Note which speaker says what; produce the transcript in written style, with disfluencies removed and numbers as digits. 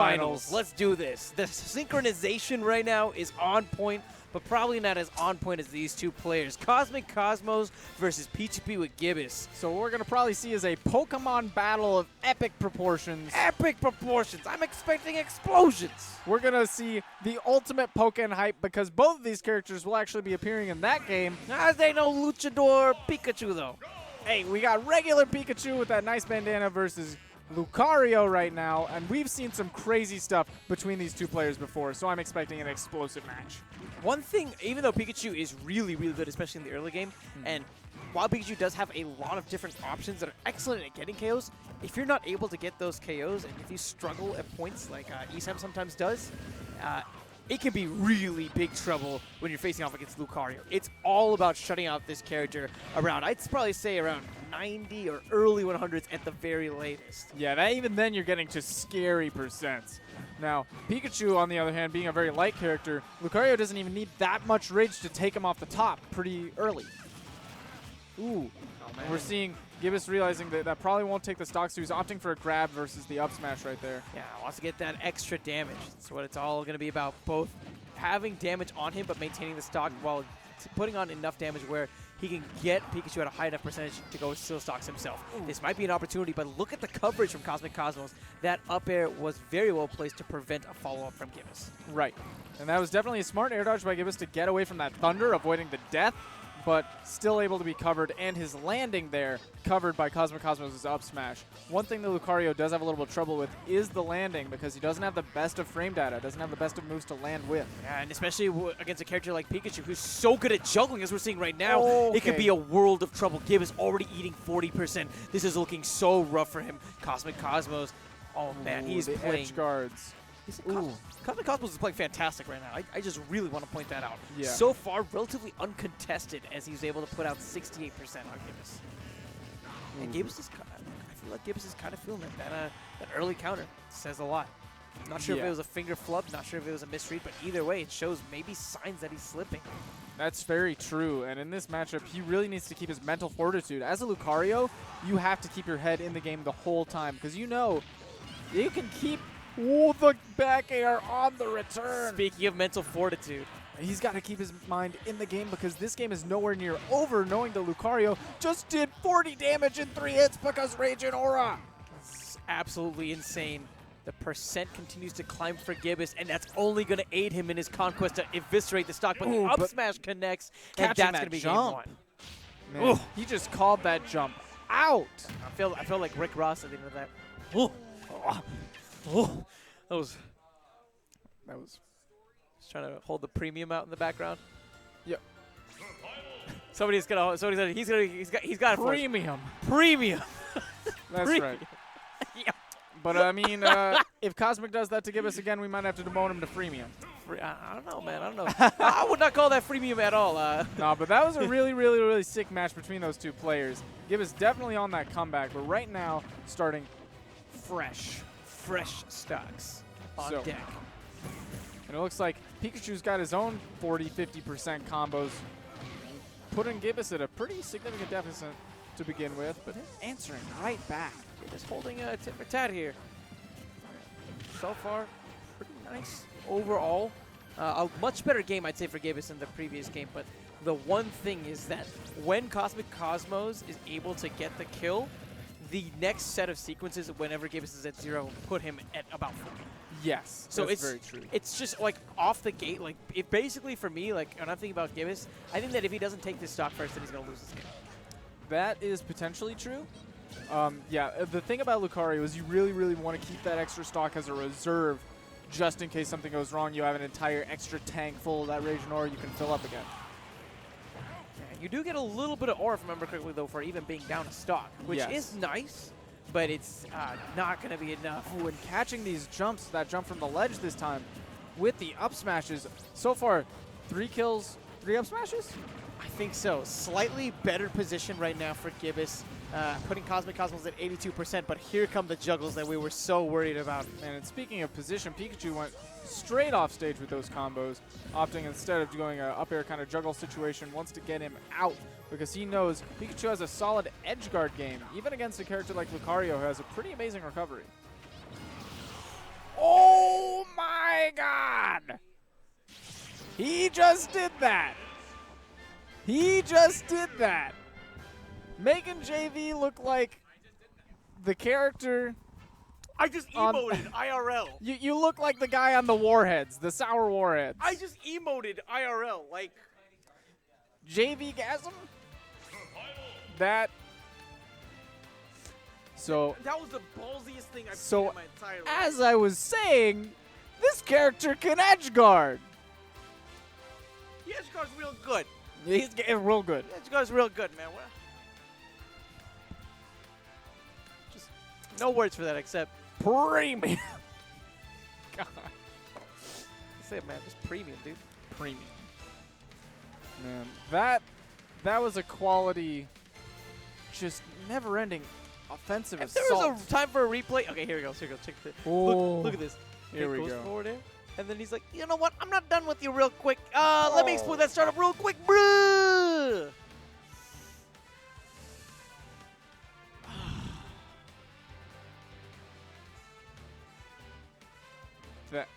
Speaker 1: Finals. Let's do this. The synchronization right now is on point, but probably not as on point as these two players. CosmicCosmos versus P2P with Gibus.
Speaker 2: So what we're going to probably see is a Pokemon battle of epic proportions.
Speaker 1: Epic proportions. I'm expecting explosions.
Speaker 2: We're going to see the ultimate Pokken hype because both of these characters will actually be appearing in that game.
Speaker 1: As they know, Luchador Pikachu, though.
Speaker 2: Hey, we got regular Pikachu with that nice bandana versus Lucario right now, and we've seen some crazy stuff between these two players before, so I'm expecting an explosive match.
Speaker 1: One thing, even though Pikachu is really, really good, especially in the early game, and while Pikachu does have a lot of different options that are excellent at getting KOs, if you're not able to get those KOs, and if you struggle at points like Esam sometimes does, it can be really big trouble when you're facing off against Lucario. It's all about shutting out this character around, I'd probably say around 90 or early 100s at the very latest.
Speaker 2: Yeah, even then you're getting to scary percents. Now, Pikachu, on the other hand, being a very light character, Lucario doesn't even need that much rage to take him off the top pretty early. Ooh. We're seeing Gibus realizing that probably won't take the stock, so he's opting for a grab versus the up smash right there.
Speaker 1: Yeah, wants to get that extra damage. That's what it's all going to be about, both having damage on him but maintaining the stock while putting on enough damage where he can get Pikachu at a high enough percentage to go steal stocks himself. Ooh. This might be an opportunity, but look at the coverage from CosmicCosmos. That up air was very well placed to prevent a follow-up from Gibus.
Speaker 2: Right. And that was definitely a smart air dodge by Gibus to get away from that thunder, avoiding the death, but still able to be covered, and his landing there covered by CosmicCosmos' up smash. One thing that Lucario does have a little bit of trouble with is the landing, because he doesn't have the best of frame data, doesn't have the best of moves to land with.
Speaker 1: Yeah, and especially against a character like Pikachu, who's so good at juggling, as we're seeing right now,
Speaker 2: okay.
Speaker 1: It could be a world of trouble. Gibus already eating 40%. This is looking so rough for him. CosmicCosmos, oh man, he's playing
Speaker 2: edge guards.
Speaker 1: CosmicCosmos is playing fantastic right now. I just really want to point that out.
Speaker 2: Yeah.
Speaker 1: So far, relatively uncontested as he's able to put out 68% on Gibus. And Gibus is, I feel like Gibus is kind of feeling it. That early counter says a lot. Not sure if it was a finger flub, not sure if it was a misread, but either way, it shows maybe signs that he's slipping.
Speaker 2: That's very true, and in this matchup, he really needs to keep his mental fortitude. As a Lucario, you have to keep your head in the game the whole time, because you know you can keep the back air on the return.
Speaker 1: Speaking of mental fortitude,
Speaker 2: he's got to keep his mind in the game because this game is nowhere near over, knowing that Lucario just did 40 damage in 3 hits because Rage and Aura.
Speaker 1: It's absolutely insane. The percent continues to climb for Gibus, and that's only going to aid him in his conquest to eviscerate the stock. But the up smash connects, and that's going to be game one.
Speaker 2: Man, he just called that jump out.
Speaker 1: I feel like Rick Ross at the end of that. That was just trying to hold the premium out in the background.
Speaker 2: Yep.
Speaker 1: He's got
Speaker 2: premium.
Speaker 1: Premium.
Speaker 2: That's right.
Speaker 1: Yeah.
Speaker 2: But I mean, if Cosmic does that to Gibus again, we might have to demote him to freemium.
Speaker 1: I don't know, man. I don't know. I would not call that freemium at all.
Speaker 2: No, but that was a really, really, really sick match between those two players. Gibus definitely on that comeback, but right now starting fresh
Speaker 1: stocks on deck.
Speaker 2: And it looks like Pikachu's got his own 40-50% combos, putting Gibus at a pretty significant deficit to begin with, but answering right back.
Speaker 1: Just holding a tit for tat here. So far, pretty nice overall. A much better game, I'd say, for Gibus than the previous game, but the one thing is that when CosmicCosmos is able to get the kill, the next set of sequences, whenever Gibus is at 0, put him at about 40.
Speaker 2: Yes,
Speaker 1: so
Speaker 2: that's very true.
Speaker 1: It's just like off the gate, like it basically for me, like when I'm thinking about Gibus, I think that if he doesn't take this stock first, then he's gonna lose this game.
Speaker 2: That is potentially true. Yeah, the thing about Lucario is you really, really want to keep that extra stock as a reserve, just in case something goes wrong. You have an entire extra tank full of that Rage and Aura you can fill up again.
Speaker 1: You do get a little bit of aura, if I remember correctly, though, for even being down a stock, which is nice, but it's not going to be enough.
Speaker 2: Oh, and catching these jumps, that jump from the ledge this time, with the up smashes. So far, 3 kills, 3 up smashes?
Speaker 1: I think so. Slightly better position right now for Gibus, putting CosmicCosmos at 82%, but here come the juggles that we were so worried about.
Speaker 2: And speaking of position, Pikachu went straight off stage with those combos, opting instead of doing an up air kind of juggle situation, wants to get him out because he knows Pikachu has a solid edge guard game, even against a character like Lucario who has a pretty amazing recovery. Oh! He just did that. He just did that. Making JV look like the character.
Speaker 1: I just emoted IRL.
Speaker 2: You look like the guy on the warheads, the sour warheads.
Speaker 1: I just emoted IRL. Like,
Speaker 2: JV-gasm? That. So,
Speaker 1: that was the ballsiest thing I've seen
Speaker 2: so
Speaker 1: in my entire life.
Speaker 2: as I was saying, this character can edge guard.
Speaker 1: The edge guard's real good.
Speaker 2: He's getting real good.
Speaker 1: The edge guard's real good, man. Just no words for that except
Speaker 2: Premium. God.
Speaker 1: that's it, man. Just premium, dude.
Speaker 2: Premium. Man, that was a quality, just never-ending offensive
Speaker 1: If there
Speaker 2: assault.
Speaker 1: was a time for a replay, okay, here we go. Here we go. Check this.
Speaker 2: Oh.
Speaker 1: Look at this.
Speaker 2: Here we
Speaker 1: goes
Speaker 2: go.
Speaker 1: forward there, and then he's like, you know what? I'm not done with you real quick. Let me explode that startup real quick, bruh.
Speaker 2: That